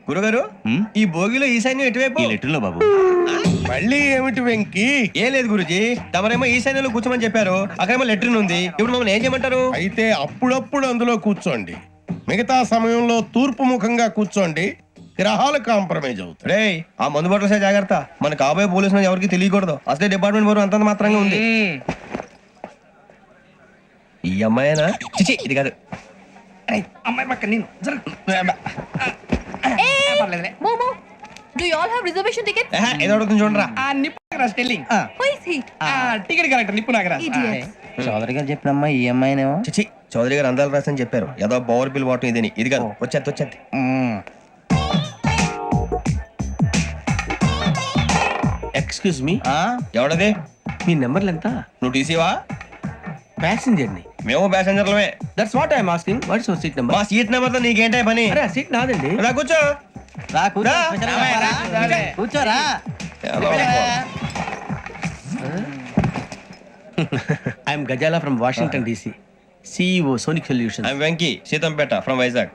గురుగారు ఈ భోగిలో ఈశాన్యం ఎటువైపు? ఈ లెటర్లో బాబు. మళ్ళీ ఏమిటి వెంకీ? ఏం లేదు గురుజీ, తమరేమో ఈశాన్యంలో కూర్చోమని చెప్పారు, అక్కడేమో లెటర్ ఉంది. ఇప్పుడు మమ్మల్ని ఏం చేయమంటారు? అయితే అప్పుడప్పుడు అందులో కూర్చోండి, మిగతా సమయంలో తూర్పు ముఖంగా కూర్చోండి. గ్రహాలు కాంప్రమైజ్ అవుతాయి. రే ఆ మందు బట్టలసే జాగ్రత్త, మన కాబోయే పోలీసులు ఎవరికి తెలియకూడదు. అసలే డిపార్ట్మెంట్ బోరు అంతంత మాత్రంగా ఉంది. ఈ అమ్మాయినా? చిచి ఇది కాదు. అమ్మాయి పక్క నేను Momo, do you all have reservation tickets? ఏదో అడుగుతుంది చూడరా. నిప్పు Nagaraj telling Who is he? Ticket correct నిప్పు నాగరాజ్. Idiots. చౌదరి గారు చెప్పినమ్మా ఈ అమ్మాయినేమో. చిచి చౌదరి గారు అందాలు రాసని చెప్పారు. ఏదో బోర్ బిల్ వాటం ఇదని. ఇది కాదు, వచ్చేది. Excuse me, ఎవడది? మీ నెంబర్లు ఎంత? నువ్వు టీసీవా? ప్యాసింజర్ ని. మేము ప్యాసెంజర్లమే. That's what I'm asking. What's your seat number? మా సీట్ నెంబర్ తో నీకేంటే పని? అరే ఆ సీట్ నాదండి. రా కూర్చో. రా రా. కూర్చోరా. I'm Gazala from Washington DC, CEO sonic solution. I'm Venky, Seethampeta from Vizag.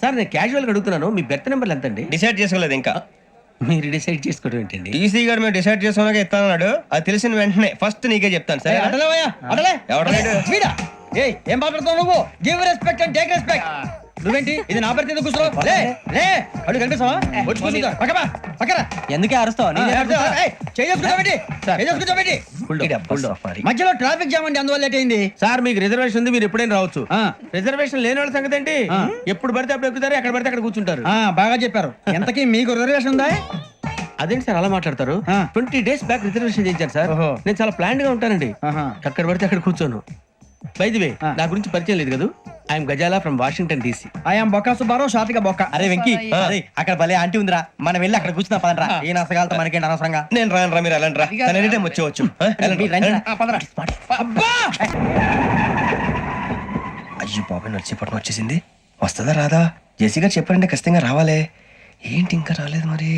Sir నేను క్యాజువల్ గా అడుగుతున్నాను, మీ బెర్త్ నెంబర్లు ఎంత అండి? డిసైడ్ చేసుకోలేదు ఇంకా. మీరు డిసైడ్ చేసుకోవడం ఏంటండి? టీసీ గారు మేము డిసైడ్ చేసుకున్నాక ఇస్తానన్నాడు. అది తెలిసిన వెంటనే ఫస్ట్ నీకే చెప్తాను. సరే ఏం మాట్లాడుతావు నువ్వు? Give respect and take respect. నువ్వేంటి ఇది నా పరిస్థితి కూర్చోవు? లే అడుగు కనిపిస్తావా? వచ్చి కూర్చుంటా. పక్కరా. ఎందుకే అరుస్తావు? మధ్యలో ట్రాఫిక్ జామ్ అండి, అందువల్ల లేట్ అయింది. సార్ మీకు రిజర్వేషన్ ఉంది, మీరు ఎప్పుడైనా రావచ్చు. రిజర్వేషన్ లేని వాళ్ళ సంగతి ఏంటి? ఎప్పుడు పడితే అప్పుడు ఎక్కుతారు, ఎక్కడ పడితే అక్కడ కూర్చుంటారు. బాగా చెప్పారు. ఎంతకీ మీకు రిజర్వేషన్ ఉందా? అదేంటి సార్ అలా మాట్లాడతారు? 20 days బ్యాక్ రిజర్వేషన్ చేయించారు సార్. నేను చాలా ప్లాన్డ్ గా ఉంటానండి. అక్కడ పడితే అక్కడ కూర్చోను. బై ది వే, నా గురించి పరిచయం లేదు కదా. I'm Gazala from Washington DC. I'm Bokka Subbarao, షాతిక బొక్క. అరే వెంకీ, అక్కడ భలే ఆంటీ ఉందిరా, మనం వెళ్ళి అక్కడ కూర్చున్నా పదరా. ఏ నసగాలతో మనకేంటి అనవసరంగా. నేను రాను రా, మీరు వెళ్ళండి రా. తన ఎనీ టైం వచ్చేవచ్చు. అయ్యో బాబాయ్, నడిచేపట్నం వచ్చేసింది. వస్తుందా రాదా? జేసీ గారు చెప్పారంటే ఖచ్చితంగా రావాలే. ఏంటి ఇంకా రాలేదు మరి?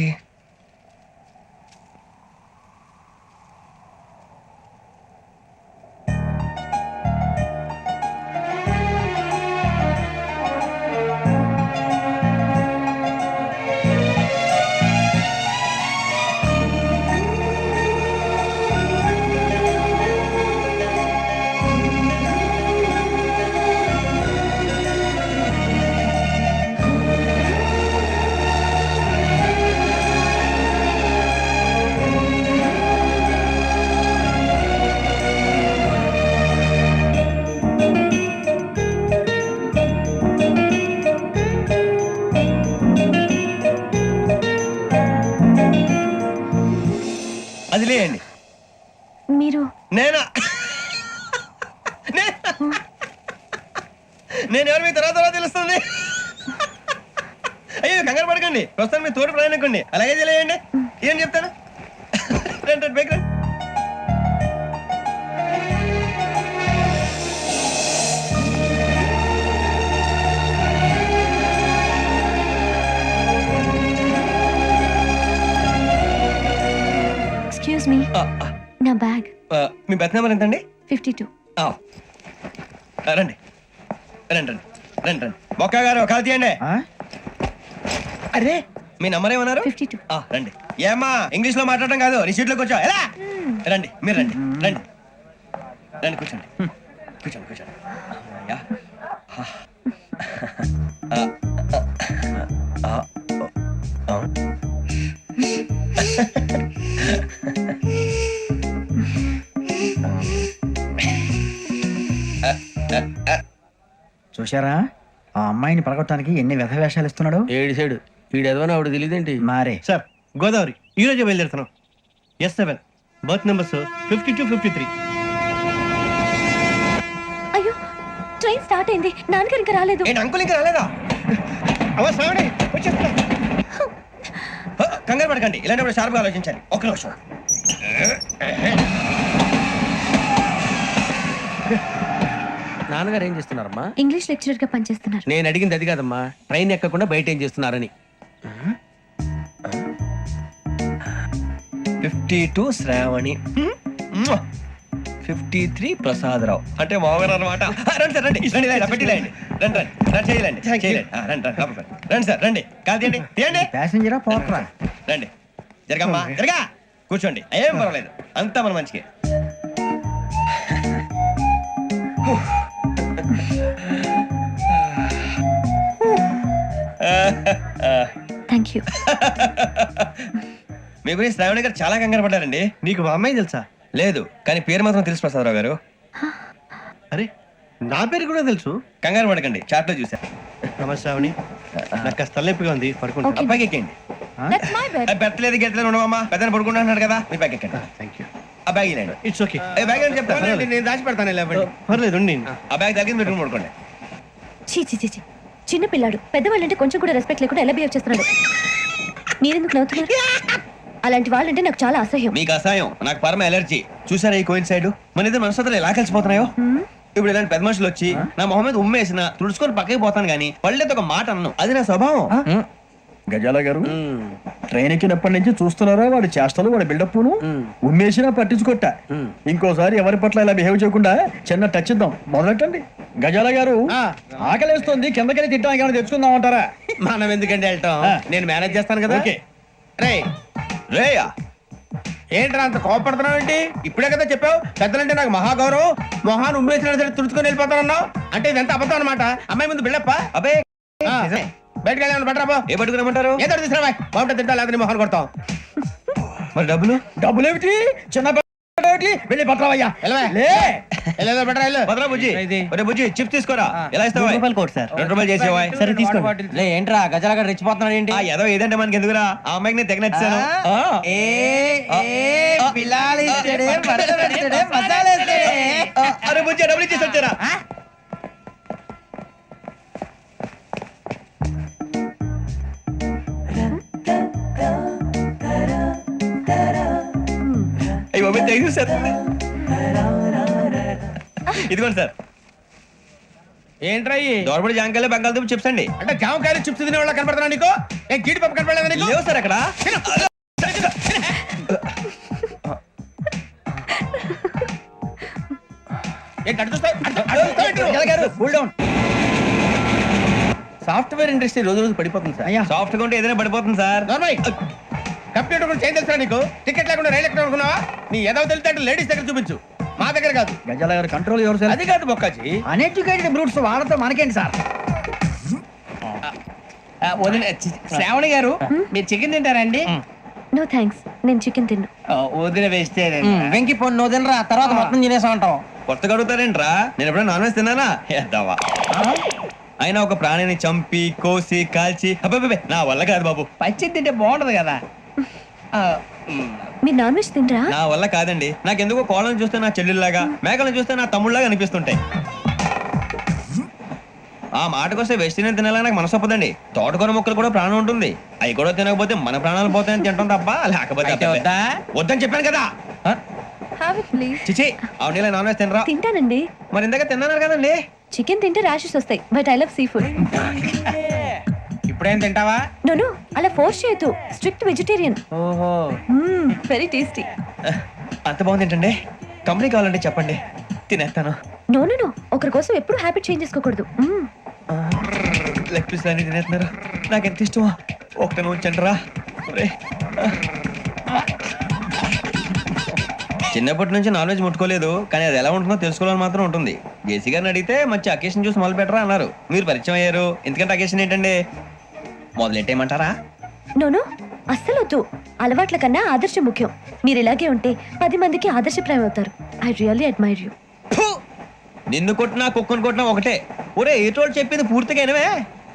అది లేయండి. మీరు నేనా? నేను ఎవరు మీ తర్వాత తెలుస్తుంది. అయ్యో కంగారు పడకండి, ప్రస్తుతం మీ తోటి ప్రయాణకండి. అలాగే తెలియండి. ఏం చెప్తాను? రండి బైక్ రండి. ఎక్స్క్యూజ్ మీ, నా బ్యాగ్. మీ బెత్ నెంబర్ ఎంతండి? 52. రండి రండి రండి రండి రండి. బొక్క గారు కాల్ తీయండి. అరే మీ నంబర్ ఏమన్నారు? 52. రండి. ఏమ్మా ఇంగ్లీష్ లో మాట్లాడడం కాదు, నీ సీట్లోకి వచ్చా. ఎలా రండి, మీరు రండి రండి రండి, కూర్చోండి కూర్చోండి కూర్చోండి. అమ్మయ్యా. చూశారా, ఆ అమ్మాయిని పడగొట్టడానికి ఎన్ని వ్యధ వేషాలు ఇస్తున్నాడు. ఏడు సైడు వీడు ఎదవని ఆవిడ తెలియదేంటి? మారే సార్, గోదావరి ఈ రోజే బయలుదేరుతున్నాం. S7 berth numbers 52, 53. అయ్యో, ట్రైన్ స్టార్ట్ అయింది. నాన్నగారు ఇంకా రాలేదు. ఏంటి అంకుల్ ఇంకా రాలేదా? అవసరం వచ్చేస్తా. కంగారు పడకండి, ఇలాంటప్పుడు షార్ప్గా ఆలోచించాలి. ఒక్క నిమిషం. నాన్నగారు ఏం చేస్తున్నారమ్మా? ఇంగ్లీష్ లెక్చరర్ గా పనిచేస్తున్నారు. నేను అడిగింది అది కాదమ్మా, ట్రైన్ ఎక్కకుండా బయట ఏం చేస్తున్నారని. 52 శ్రావణి, 53 ప్రసాదరావు అంటే మామగారు అనమాట. రండి సార్ రండి రండి ఇలా పెట్టి రండి రండి రండి రండి చేయాలండి చేయాలండి రండి రండి లోపలికి రండి. రండి సార్ రండి కాదు తీయండి తీయండి ప్యాసింజరా పోట్రా రండి జరగమ్మా జరగా కూర్చోండి ఏం పర్వాలేదు అంతా మన మంచికి. Thank you. మీ గురించి శ్రావణి గారు చాలా కంగారు పడ్డారండి. నీకు మా అమ్మాయి తెలుసా? లేదు కానీ పేరు మాత్రం తెలుసు ప్రసాదరావు గారు. అరే నా పేరు కూడా తెలుసు. కంగారు పడకండి చాట్లో చూసా. నమస్తే శ్రావణి, నాకు కాస్త తలెప్పిగా ఉంది, పడుకుంటా. Okay. అబ్బాయికి ఎక్కండి. That's my bed. పెట్టలేదు గెట్టలేదు ఉండవమ్మా పెద్దని పడుకుంటున్నాడు కదా మీ బ్యాగ్ ఎక్కండి. Thank you. ఆ బ్యాగ్ ఇలాండి ఇట్స్ ఓకే. బ్యాగ్ అని చెప్తాను నేను దాచి పెడతాను, లేవండి. పర్లేదు ఉండి. ఆ బ్యాగ్ తగ్గింది పెట్టుకుని పడుకోండి. చీ చీ చీ చీ. చిన్న పిల్లాడు పెద్దవాళ్ళంటే కొంచెం కూడా రెస్పెక్ట్ లేకుండా ఎలా బిహేవ్ చేస్తున్నాడు. మీరెందుకు నవ్వుతున్నారు? అలాంటి వాళ్ళంటే నాకు చాలా అసహ్యం. మీకు అసహాయం నాకు పరమ ఎలర్జీ. చూసారా ఈ కోయిన్ సైడ్ మన ఇద్దరు మనస్తత్వాలు ఎలా కలిసిపోతున్నాయో. ఇప్పుడు ఇలాంటి పెద్ద మనుషులు వచ్చి నా మొహం మీద ఉమ్మేసిన తుడుచుకొని పక్కకి పోతాను కానీ పళ్ళేతో ఒక మాట అన్ను అది నా స్వభావం. గజాల గారు ట్రైన్ ఎక్కినప్పటి నుంచి చూస్తున్నారా వాడి చేష్టలు వాడి బిల్డప్ను ఉమ్మేసినా పట్టించుకోట. ఇంకోసారి ఎవరి పట్ల ఇలా బిహేవ్ చేయకుండా చిన్న టచ్ ఇద్దాం, మొదలెట్టండి. గజాల గారు ఆకలేస్తుంది, కిందకెళ్ళి తిట్టడానికి ఏమైనా తెచ్చుకుందాం అంటారా? మనం ఎందుకంటే వెళ్తాం, నేను మేనేజ్ చేస్తాను కదా. ఓకే. రే రేయా ఏంట్రా అంత కోపడుతున్నావు ఏంటి? ఇప్పుడే కదా చెప్పావు పెద్దలంటే నాకు మహాగౌరవం, మొహాన్ని ఉమ్మేసిన సరే తుడుచుకొని వెళ్ళిపోతానన్నావు. అంటే ఇదంతా అబద్ధం అనమాట. అమ్మాయి ముందు బిల్డప్ప. అబే బయటకు వెళ్ళాను బట్రాబో. ఏ పట్టుకురమ్మంటారు? ఏదో తీసుకురా బాగుంటుంది తింటా, లేదా నీ మొహాన్ని కొడతాం. మరి డబ్బులు డబ్బులు ఏమిటి? చిన్న ఏమిటి? వెళ్ళి పట్టరావయ్యా. వెళ్ళేదో బట్రా వెళ్ళు. భద్రా బుజ్జి ఒరే బుజ్జి చిప్స్ తీసుకోరా. ఎలా ఇస్తావా? ₹2 చేసేవా? సరే తీసుకోండి. లే ఏంట్రా గజాల గారు రెచ్చిపోతున్నాడు ఏంటి? ఆ ఏదో ఏదంటే మనకి ఎందుకురా ఆ అమ్మాయికి నేను తెగ నచ్చాను. అరే బుజ్జి డబ్బులు ఇచ్చేసి వచ్చారా? అయ్యో థ్యాంక్ యూ సార్. ఇదిగోండి సార్. ఏంట్రా ఇయి? దోరబడి జాంకాయలు బంగాళదుంప చిప్స్ అండి. అంటే జామకాయలు చిప్స్ తినే వాళ్ళ కనపడుతున్నా నీకు? ఏ గీడి పప్పు కనపడలేదా నీకు? లేవు సార్ అక్కడ. ఏంటి అటు చూస్తావు? గజాల గారు కూల్ డౌన్. సాఫ్ట్వేర్ ఇండస్ట్రీ రోజు రోజు పడిపోతుంది సార్. సాఫ్ట్ గా ఉంటే ఏదైనా పడిపోతుంది సార్. నార్మల్ కంప్యూటర్ గురించి ఏం తెలుసా నీకు? టికెట్ లేకుండా రైలు ఎక్కడ అనుకున్నావా? నీ ఏదో తెలితే లేడీస్ దగ్గర చూపించు, మా దగ్గర కాదు. గజాల గారు కంట్రోల్ ఎవరు? అది కాదు బొక్కాజీ. అన్ఎడ్యుకేటెడ్ బ్రూట్స్ వాళ్ళతో మనకేంటి సార్? శ్రావణి గారు మీరు చికెన్ తింటారండి? నో థ్యాంక్స్, నేను చికెన్ తిన్ను. వదిన వేస్తే వెంకి పొన్ను నువ్వు తినరా, తర్వాత మొత్తం తినేసా ఉంటాం. కొత్తగా అడుగుతారేంట్రా? నేను ఎప్పుడైనా నాన్ వెజ్ తిన్నానా? ఎద్దావా. అయినా ఒక ప్రాణిని చంపి కోసి కాల్చి అబ్బబ్బే నా వల్ల కాదు బాబు. పచ్చి తింటే బాగుంటది కదా. మీరు నాన్ వెజ్ తినరా? నా వల్ల కాదండి. నాకెందుకో కోళ్ళని చూస్తే నా చెల్లెల్లాగా, మేకలను చూస్తే నా తమ్ముళ్ళలాగా అనిపిస్తుంటాయి. ఆ మాటకొస్తే వెస్టిరియన్ తినాలని నాకు మనసు ఒప్పదండి. తోటకూర మొక్కలు కూడా ప్రాణం ఉంటుంది. అవి కూడా తినకపోతే మన ప్రాణాలు పోతాయని తింటాం తప్ప లేకపోతే వద్దా? వద్దని చెప్పాను కదా. Have it please. చిచి అవునీ నాన్ వెజ్ తినరా? తింటానండి. మరి ఇందాక తిన్నాను కదండి. చికెన్ తింటే ర్యాషెస్ వస్తాయి, but I love sea food. ఇప్పుడేం తింటావా? నో అలా ఫోర్స్ చేయొద్దు. Strict vegetarian. ఓహో వెరీ టేస్టీ. అంత బాగుంది ఏంటండి? కంపెనీ కావాలంటే చెప్పండి, తినేస్తాను. నో నో నో, ఒకరి కోసం ఎప్పుడు హ్యాబిట్ చేంజ్ చేసుకోకూడదు. లెగ్ పీస్ అన్ని తినేస్తున్నారు. నాకు ఎంత ఇష్టమో ఒకటి ఉంచండి రా. చిన్నప్పటి నుంచి నాన్ వెజ్ ముట్టుకోలేదు, కానీ అది ఎలా ఉంటుందో తెలుసుకోవాలని మాత్రం ఉంటుంది. జేసీ గారిని అడిగితే మంచి అకేషన్ చూసి మొదలు పెట్టరా అన్నారు. మీరు పరిచయం అయ్యారు, ఎందుకంటే అకేషన్ ఏంటండి? మొదలెట్టేయమంటారా? నో నో, అస్సలు వద్దు. అలవాట్ల కన్నా ఆదర్శం ముఖ్యం. మీరు ఇలాగే ఉంటే 10 మందికి ఆదర్శప్రాయం అవుతారు. I really admire you. నిన్ను కొట్టినా కుక్కను కొట్టినా ఒకటే. ఒరే ఏటోళ్ళు చెప్పింది పూర్తిగా వినవే.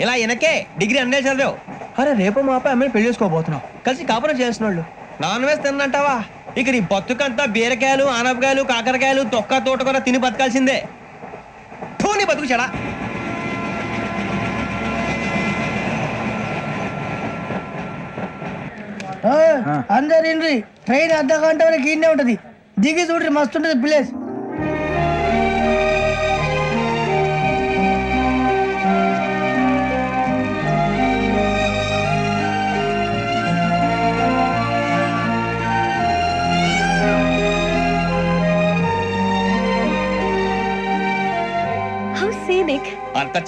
ఇలా వెనకే డిగ్రీ అన్నే చదివావు. అరే రేపు మా అబ్బాయి అమ్మాయిని పెళ్లి చేసుకోబోతున్నావు, కలిసి కాపురం చేసిన వాళ్ళు. నాన్ వెజ్ తిన్నంటావా? ఇక నీ బతుకంతా బీరకాయలు ఆనపకాయలు కాకరకాయలు తొక్క తోట కూడా తిని బతకాల్సిందే. నీ బతుకు చెడా. అందరు ట్రైన్ అర్ధ గంట వరకు ఇన్నే ఉంటది. దిగి చూడ్రి మస్తు ఉంటది ప్లేస్.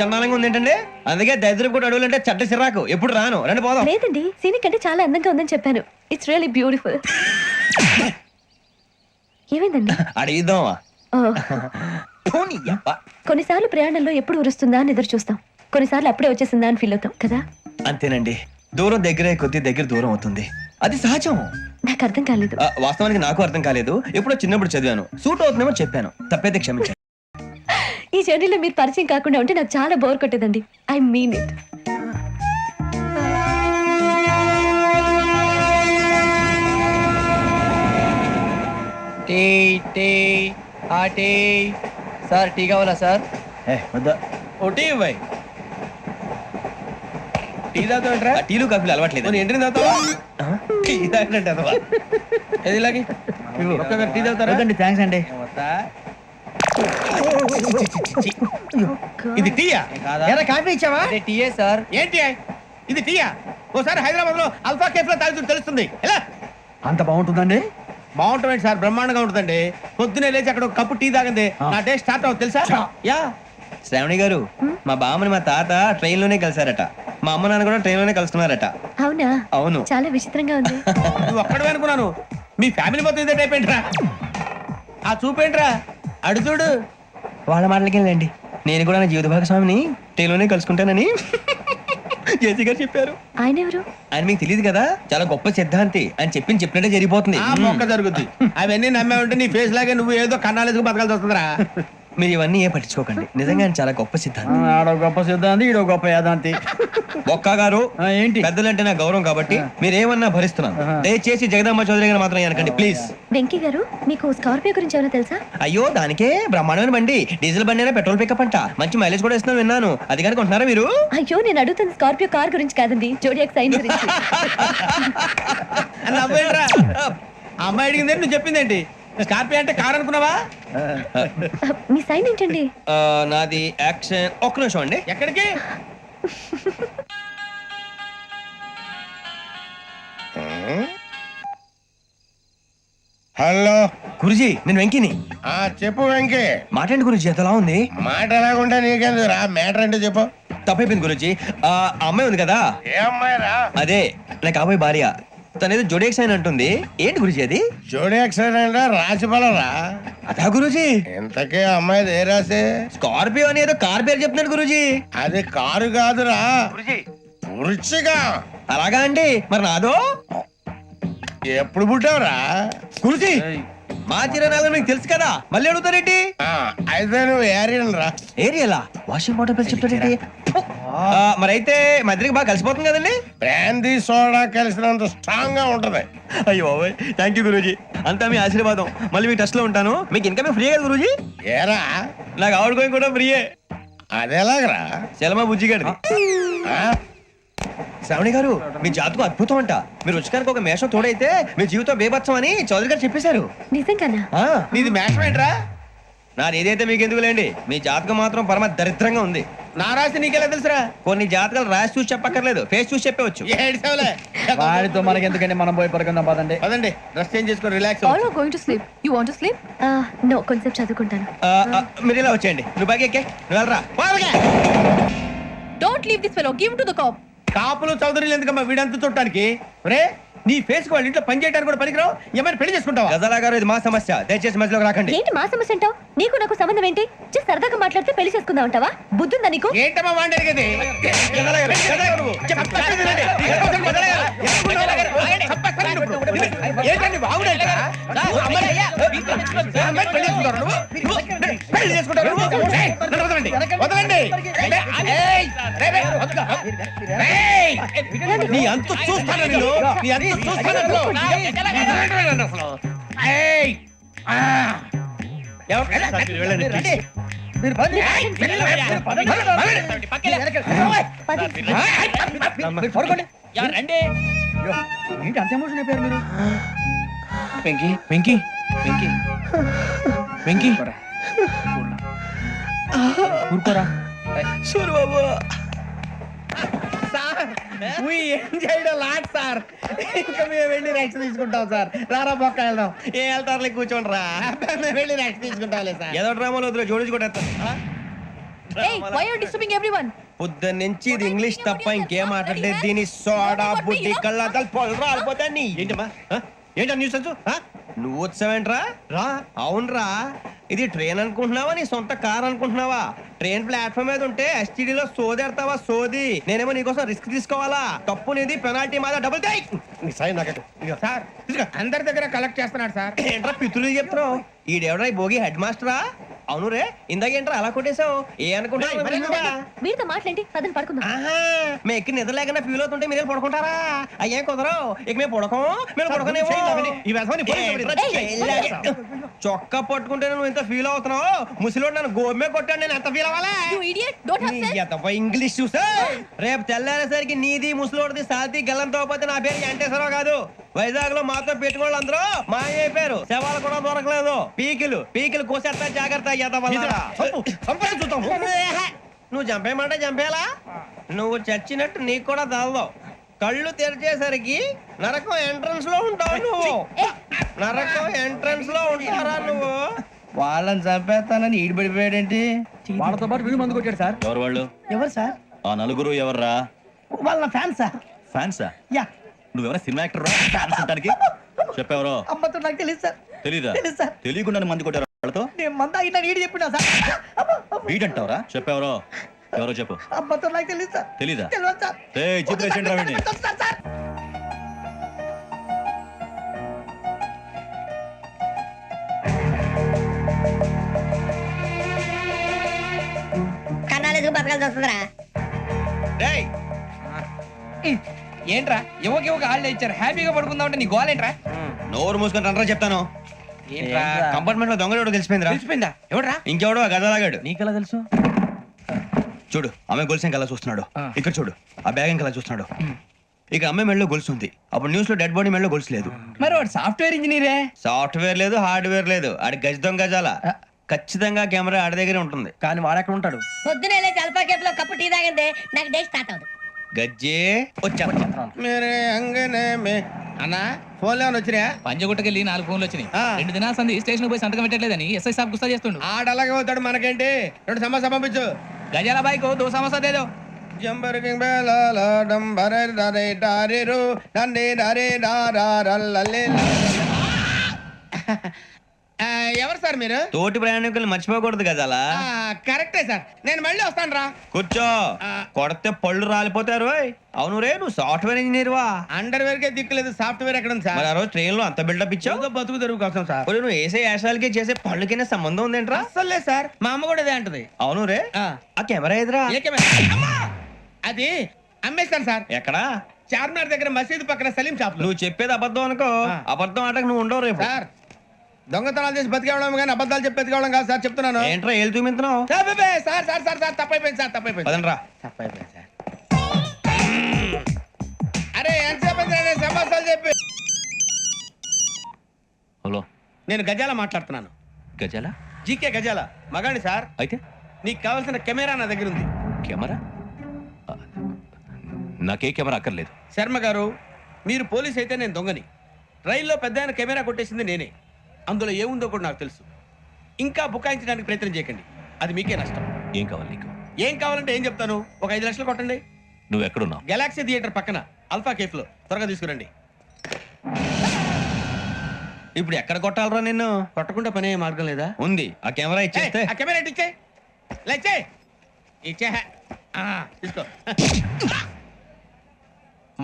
చందానంగా ఉంది ఏంటండి? అందుకే దరిద్రం కూడా అడవులంటే చెడ్డ చిరాకు. ఎప్పుడు రాను, రండి పోదాం. లేదండి సీనిక్ అంటే చాలా అందంగా ఉందని చెప్పాను. It's really beautiful. ఏమైందండి? అడిగిద్దామా? ఓ, పోనీ యబ్బా. కొన్నిసార్లు ప్రయాణంలో ఎప్పుడు ఉరుస్తుందా అని ఎదురు చూస్తాం, కొన్నిసార్లు అప్పుడే వచ్చేసిందా అని ఫీల్ అవుతాం కదా. అంతేనండి, దూరం దగ్గరే కొద్ది దగ్గర దూరం అవుతుంది. అది సహజం. నాకు అర్థం కాలేదు. వాస్తవానికి నాకు అర్థం కాలేదు. ఎప్పుడో చిన్నప్పుడు చదివాను, సూట్ అవుతుందేమో చెప్పాను. తప్పైతే క్షమించండి. ఈ జర్నీలో మీరు పరిచయం కాకుండా ఉంటే నాకు చాలా బోర్ కొట్టేదండి. I mean it. Tea tea ఆ టీ సార్ టీ కావాలా సార్? వద్దా. ఒకటి ఇవ్వాయి. టీ తాగుతావేంట్రా? టీలు కాఫీలు అలవాట్లేదు. నేను ఎంట్రీ తాగుతావా? టీ తాగినట్టు అదవా. ఏది ఇలాగే ఒక్క టీ తాగుతారా? వద్దండి, థ్యాంక్స్ అండి. వద్దా? ఇది టీయా? ఎరా కాఫీ ఇచ్చావా? టీయే సార్. ఏంటి ఇది టీయా? ఓసారి హైదరాబాద్ లో అల్ఫా కేఫ్ లో తాగుతూ తెలుస్తుంది. ఎలా అంత బాగుంటుందండి? బాగుంటుంది సార్, బ్రహ్మాండంగా ఉంటుందండి. పొద్దునే లేచి అక్కడ ఒక కప్పు టీ తాగింది నా డే స్టార్ట్ అవుతుంది తెలుసా? యా. శ్రావణి గారు, మా బామ్మని మా తాత ట్రైన్ లోనే కలిసారట. మా అమ్మ నాన్న కూడా ట్రైన్ లోనే కలుసుకున్నారట. అవునా? అవును. చాలా విచిత్రంగా ఉంది. నువ్వు ఒక్కడే అనుకున్నాను, మీ ఫ్యామిలీ మొత్తం ఇదే టైప్ ఏంట్రా? ఆ చూపేంట్రా, అడు చూడు. వాళ్ళ మాటలకి వెళ్ళండి. నేను కూడా నా జీవిత భాగస్వామిని ట్రైన్ లోనే కలుసుకుంటానని జేసీ గారు చెప్పారు. ఆయన ఎవరు? ఆయన మీకు తెలియదు కదా, చాలా గొప్ప సిద్ధాంతి అని చెప్పినట్టే జరిగిపోతుంది. ఆ మొక్క జరుగుద్ది. అవన్నీ నమ్మే ఉంటే నీ ఫేస్ లాగే నువ్వు ఏదో కన్నాలేసుకు బతకాల్సి వస్తుందిరా. మీరు ఇవన్నీ ఏ పట్టించుకోకండి. నిజంగా ఆయన చాలా గొప్ప సిద్ధాంతి. ఆడో గొప్ప సిద్ధాంతి, ఈడో గొప్ప యాదాంతి. ఒక్క గారు, ఏంటి? పెద్దలంటే నా గౌరవం కాబట్టి మీరేమన్నా భరిస్తున్నాను. దయచేసి జగదాంబ చౌదరి గారు మాత్రం అనకండి ప్లీజ్. వెంకీ గారు, మీకు స్కార్పియో గురించి ఏమైనా తెలుసా? అయ్యో, దానికే బ్రహ్మాండమైన బండి. డీజిల్ బండి అయినా పెట్రోల్ పికప్ అంట. మంచి మైలేజ్ కూడా ఇస్తున్నాను విన్నాను. అది కానీ కొంటున్నారా మీరు? అయ్యో, నేను అడుగుతుంది స్కార్పియో కార్ గురించి కాదండి, జోడియాక్ సైన్ గురించి. నవ్వేంట్రా? ఆ అమ్మాయి అడిగింది నువ్వు చెప్పిందేంటి? స్కార్పియో అంటే కార్ అనుకున్నావా? మీ సైన్ ఏంటండి? నాది యాక్షన్. ఒక్క నిమిషం అండి. ఎక్కడికి? హలో. గురుజీ, నేను వెంకిని. చెప్పు వెంకీ. మాట్లాడండి గురుజీ, ఎంతలా ఉంది? మాట ఎలాగుంటా నీకెందుకు రా, మ్యాటర్ అంటే చెప్పు. తప్పైపోయింది గురుజీ. ఆ అమ్మాయి ఉంది కదా, ఏ అమ్మాయి రా? అదే నా కాబోయే భార్య. తనేదో జోడేక్స్ అని అంటుంది. ఏంటి గురుజీ అది? జోడి యాక్సిడెంట్ రాసి రా. అదా గురుజీ? ఇంతకీ అమ్మాయి ఏ రాసి? స్కార్పియో అని ఏదో కార్ పేరు చెప్తున్నాడు గురుజీ. అది కారు కాదురా, వృచ్చిగా. అలాగా అండి, మరి నాదో? ఎప్పుడు పుట్టావురా? గురుజీ, మా చిరనాలు మీకు తెలుసు కదా, మళ్ళీ అడుగుతారేంటి? అయితే నువ్వు ఏరియన్ రా. ఏరియలా? వాషింగ్ వాటర్ పేరు చెప్తారేంటి? మరైతే మా ఇద్దరికి బాగా కలిసిపోతుంది కదండి. బ్రాందీ సోడా కలిసినంత స్ట్రాంగ్ గా ఉంటది. అయ్యో థ్యాంక్ యూ గురూజీ, అంతా మీ ఆశీర్వాదం. మళ్ళీ మీకు టచ్ లో ఉంటాను. మీకు ఇన్కమ్ ఫ్రీ కదా గురూజీ? ఏరా, నాకు ఆవిడ గోయింగ్ కూడా ఫ్రీయే. అదెలాగరా? చలమా బుజ్జి గారిది. శ్రావణి గారు, మీ జాతకు అద్భుతం అంట. మీరు రుచికారికి ఒక మేషం తోడైతే మీ జీవితం బేబత్సం అని చౌదరి గారు చెప్పేశారు. నిజంగానా? నీది మేషం ఏంట్రా? నాది ఏదైతే మీకు ఎందుకు లేండి, మీ జాతకం మాత్రం పరమ దరిద్రంగా ఉంది. నా రాసి నీకెలా తెలుసురా? కొన్ని జాతకాలు రాసి చూసి చెప్పక్కర్లేదు, ఫేస్ చూసి చెప్పవచ్చు. ఏడ్చావులే. వాడితో మనకి ఎందుకండి, మనం పోయి పడుకుందాం పదండి. పదండి, డ్రెస్ చేంజ్ చేసుకొని relax. All are going to sleep. You want to sleep? No, కొంచెం చదువుకుంటాను. మీరు ఇలా వచ్చేయండి. నువ్వు బాగా ఎక్కే, నువ్వు వెళ్ళరా. Don't leave this fellow. Give him to the cop. కాపులు చౌదరులు ఎందుకమ్మా వీడంతా చుట్టానికి? రే, నీ ఫేస్ కు వాళ్ళ ఇంట్లో పని చేయడానికి కూడా పనికిరావు. ఏమైనా పెళ్లి చేసుకుంటావా? గజాలా గారు, ఇది మా సమస్య, దయచేసి మధ్యలోకి రాకండి. ఏంటి మా సమస్య అంటావు? నీకు నాకు సంబంధం ఏంటి? జస్ట్ సరదాగా మాట్లాడితే పెళ్లి చేసుకుందాం అంటావా? బుద్ధుందా నీకు? ఏంటమ్మా వాడి అడిగేది? గజాలా గారు, గజాలా గారు నువ్వు. చెప్పేది వినండి. గజాలా గారు, చెప్పేస్తాను ఇప్పుడు. ఏంటండి బాగుండేట? అమ్మాయి పెళ్లి చేసుకుంటారు నువ్వు? పెళ్లి చేసుకుంటారు నువ్వు? ఏయ్, నన్ను వదలండి, వదలండి. ఏయ్, రే, రే, వదలు. ఏయ్, నీ అంతు చూస్తాను నేను. నీ అంతు చూస్తాను అసలు. ఏయ్, ఆ. ఎవరు? వెళ్ళండి, వెళ్ళండి. మీరు పదండి. ఏయ్, వెళ్ళండి. పది. మీరు పడుకోండి. అయ్యో, ఏంటి అంత ఎమోషన్ అయిపోయారు మీరు? వెంకీ, వెంకీ, వెంకీ, వెంకీ, ఊరుకోరా. Suribabu, sir we enjoyed a lot, sir. ఇంకా మేము వెళ్ళి రెస్ట్ తీసుకుంటాం సార్. రారా పక్క వెళ్దాం. ఏ వెళ్తారులే, కూర్చోండి రా. మేము వెళ్ళి రెస్ట్ తీసుకుంటాంలే సార్. ఏదో డ్రామాలో వద్దు, జోడించి కొట్టేస్తా. Hey, why are you disturbing everyone? పొద్దున్న నుంచి ఇది ఇంగ్లీష్ తప్ప ఇంకేం మాట్లాడలేదు దీని సోడా బుద్ధి కళ్ళ పొలం రాలిపోతా నీ ఏంటమ్మా ఏంటా న్యూస్ నువ్వు వచ్చావేంట్రా రా అవునరా ఇది ట్రైన్ అనుకుంటున్నావా నీ సొంత కార్ అనుకుంటున్నావా ట్రైన్ ప్లాట్ఫామ్ మీద ఉంటే ఎస్టీడీలో సోదేడతావా సోది నేనేమో నీకోసం రిస్క్ తీసుకోవాలా తప్పు నీది పెనాల్టీ మాదా డబుల్ టై నీ సాయి నాకట్టు సార్ అందరి దగ్గర కలెక్ట్ చేస్తున్నాడు సార్ ఏంట్రా పితులు చెప్తున్నావు ఈడెవడ్రా ఈ భోగి హెడ్ మాస్టరా అవును రే ఇందాకేంట్రా అలా కొట్టేశావు ఏ అనుకుంటా మీతో మాట్లాడి పదని పడుకుందాం. ఆహా మేము ఎక్కి నిద్ర లేకుండా ఫీల్ అవుతుంటే మీరేం పడుకుంటారా అయ్యేం కుదరవు ఇక మేము పడకం మేము పడకనేమో ఈ వ్యసనాన్ని చొక్కా పట్టుకుంటే నువ్వు ఇంత ఫీల్ అవుతున్నావు ముసలివాడు నన్ను గోమే కొట్టాడు నేను ఎంత ఫీల్ అవ్వాలా You idiot, don't have sense. English చూసా రేపు తెల్లారేసరికి నీది ముసలోడిది సాతి గల్లంతో పోతే నా పేరు వెంకటేశ్వరరావు కాదు వైజాగ్ లో మాతో పెట్టుకోళ్ళు అందరూ మాయైపోయారు శవాలు కూడా దొరకలేదు పీకిలు కోసేస్తా జాగ్రత్త చూద్దాం నువ్వు చంపేయమంటే చంపేలా నువ్వు చచ్చినట్టు నీకు కూడా తగదు కళ్ళు తెరిచేసరికి నరకం ఎంట్రన్స్ లో ఉంటావు నువ్వు నరకం ఎంట్రన్స్ లో ఉంటారా నువ్వు వాళ్ళని చంపేస్తానని ఈడిపడిపోయాడేంటి? వాళ్ళతో పాటు వీడు మందు కొట్టాడు సార్. ఎవరు వాళ్ళు? ఎవరు సార్? ఆ నలుగురు ఎవర్రా? వాళ్ళ ఫ్యాన్ సార్. ఫ్యాన్సా? యా. నువ్వెవరా సినిమా యాక్టర్ రా? ఫ్యాన్స్ అంటానికి చెప్పెవరో అమ్మతో నాకు తెలియదు సార్. తెలీదా? తెలీదు సార్. తెలియకుండా మంది కొట్టారు వాళ్ళతో? నేను మంద అయినా ఈడు చెప్పినా సార్. వీడంటావరా? చెప్పెవరో? ఎవరో చెప్పు. అమ్మతో నాకు తెలియదు సార్. తెలీదా? తెలియదు సార్. చిత్రేషన్ రావండి. సార్ కన్నాలేసుకు బతకాల్సి వస్తుందిరా. డేయ్ ఏంట్రా యువకి యువక హాలిడే ఇచ్చారు హ్యాపీగా పడుకుందాం అంటే నీ గోల్ ఏంట్రా? నోరు మూసుకొని రండ్రా చెప్తాను ఏంట్రా కంపార్ట్మెంట్ లో దొంగడు తెలిసిపోయిందిరా తెలిసిపోయిందా? ఎవడ్రా? ఇంకెవడో ఆ గదలాగాడు నీకెలా తెలుసు? చూడు ఆమె గొలుసు ఇంకలా చూస్తున్నాడు ఇక్కడ చూడు ఆ బ్యాగ్ ఇంకలా చూస్తున్నాడు ఇక అమ్మాయి మెడలో గొలుసు ఉంది అప్పుడు న్యూస్ లో డెడ్ బాడీ మెడలో గొలుసు లేదు మరి వాడు సాఫ్ట్వేర్ ఇంజనీరే. సాఫ్ట్వేర్ లేదు హార్డ్వేర్ లేదు ఆడి గజ దొంగ గజాల ఖచ్చితంగా కెమెరా ఆడి దగ్గరే ఉంటుంది కానీ వాడెక్కడ ఉంటాడు? పొద్దునే లేచి అల్ఫా కేఫ్ లో కప్పు టీ తాగిందే నాకు డే స్టార్ట్ అవుతుంది. గజ్జే వచ్చా మేరే అంగనే మే అన్నా ఫోన్ లో వచ్చినా పంజగుట్టకెళ్ళి 4 ఫోన్లు వచ్చినాయి. 2 దినాల సంది స్టేషన్ పోయి సంతకం పెట్టలేదని ఎస్ఐ సాబ్ గుస్తా చేస్తుండు. ఆడలాగే పోతాడు మనకేంటి 2 సమస్య పంపించు గజాల బైక్ 2 సమస్య దేదో. Jumper king బేలాల డంబర డరే డారిరు నందే డరే డారల్లలే. ఎవరు సార్ మీరు? తోటి ప్రయాణికులు మర్చిపోకూడదు గజాల కరెక్టే సార్ నేను మళ్ళీ వస్తాను రా. కూర్చో కొడితే పళ్ళు రాలిపోతారు ఓయ్. అవును రే నువ్వు సాఫ్ట్వేర్ ఇంజనీర్ వా అండర్వేర్ కే దిక్కులేదు సాఫ్ట్వేర్ ఎక్కడ ఉంది సార్? మరి ఆ రోజు ట్రైన్ లో అంత బిల్డప్ ఇచ్చావు బతుకు తెరుగు కోసం సార్. ఒరేయ్, నువ్వు వేసే యాశాలకి చేసే పళ్ళకైనా సంబంధం ఉందేంట్రా? అస్సలు లేదు సార్ మా అమ్మ కూడా అదే అంటది. అవును రే ఆ. ఆ కెమెరా ఎదురా ఏ కెమెరా? అమ్మా! అది అమ్మేస్తాను సార్ ఎక్కడా చార్మినార్ దగ్గర మసీదు పక్కన సలీం షాప్ లో. నువ్వు చెప్పేది అబద్ధం అనుకో ఆ. అబద్ధం ఆటకు నువ్వు ఉండవు రేపు సార్ దొంగతనాలు చేసి బతికేవడం కానీ అబద్ధాలు చెప్పి బతికేవడం కాదు సార్ చెప్తున్నాను. ఏంట్రా ఏళ్ళు చూపించినావు సార్ బే, సార్ సార్ సార్ సార్ తప్పైపోయింది సార్ తప్పైపోయింది పదండ్రా తప్పైపోయింది సార్. అరే ఎంతసేపు అయింది నేను సమస్యలు చెప్పి. హలో నేను గజాల మాట్లాడుతున్నాను. గజాల? జీకే గజాల మగాడి సార్. అయితే నీకు కావాల్సిన కెమెరా నా దగ్గర ఉంది. కెమెరా? ఆ, నాకే కెమెరా అక్కర్లేదు. శర్మ గారు మీరు పోలీస్ అయితే నేను దొంగని. రైల్లో పెద్ద ఆయన కెమెరా కొట్టేసింది నేనే. అందులో ఏముందో కూడా నాకు తెలుసు. ఇంకా బుకాయించడానికి ప్రయత్నం చేయకండి, అది మీకే నష్టం. ఏం కావాలి నీకు? ఏం కావాలంటే ఏం చెప్తాను, ఒక 5 లక్షలు కొట్టండి. నువ్వు ఎక్కడున్నావు? గెలాక్సీ థియేటర్ పక్కన అల్ఫా కేఫ్ లో. త్వరగా తీసుకురండి. ఇప్పుడు ఎక్కడ కొట్టాలరా నిన్ను? కొట్టకుండా పనే మార్గం లేదా? ఉంది ఆ కెమెరా ఇచ్చేస్తే ఏయ్, ఆ కెమెరా ఇటు ఇచ్చే. ఇలా ఇచ్చే. ఇచ్చే. తీసుకో.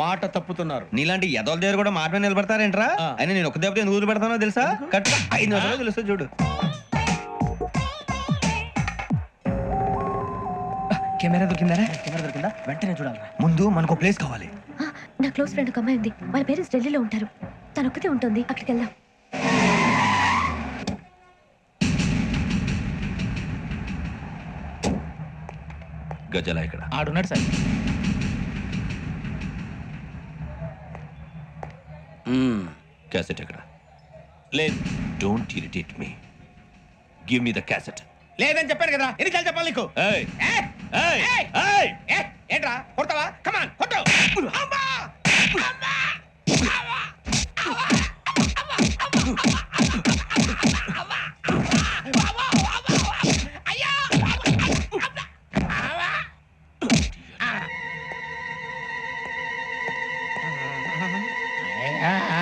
మాట తప్పుతున్నారు. నీలాంటి ఎదల దగ్గర కూడా మాట మీద నిలబడతారేంట్రా? ఆ. అయినా నేను ఒక దెబ్బతో ఎందుకు ఊరు పెడతానో తెలుసా? కరెక్ట్గా 5 నిమిషాలు తెలుస్తా చూడు. కెమెరా దొరికిందా? కెమెరా దొరికిందా? వెంటనే చూడాలి. ముందు మనకు ప్లేస్ కావాలి. నా క్లోజ్ ఫ్రెండ్ ఒక అమ్మాయి ఉంది. వాళ్ళ పేరెంట్స్ ఢిల్లీలో ఉంటారు. తను ఒక్కతే ఉంటుంది. అక్కడికి వెళ్దాం. గజాల ఇక్కడ ఆడున్నాడు సార్. క్యాసెట్ ఎక్కడ? లేదు don't irritate me. Give me the cassette. లేదని చెప్పాను కదా, ఎన్నిసార్లు చెప్పాలి నీకు? ఏయ్ ఏయ్, ఏయ్ ఏయ్, ఏయ్ ఏయ్, ఏంట్రా కొడతావా? కమాన్ కొట్టు. అమ్మా! అమ్మా! అమ్మా! ఆ,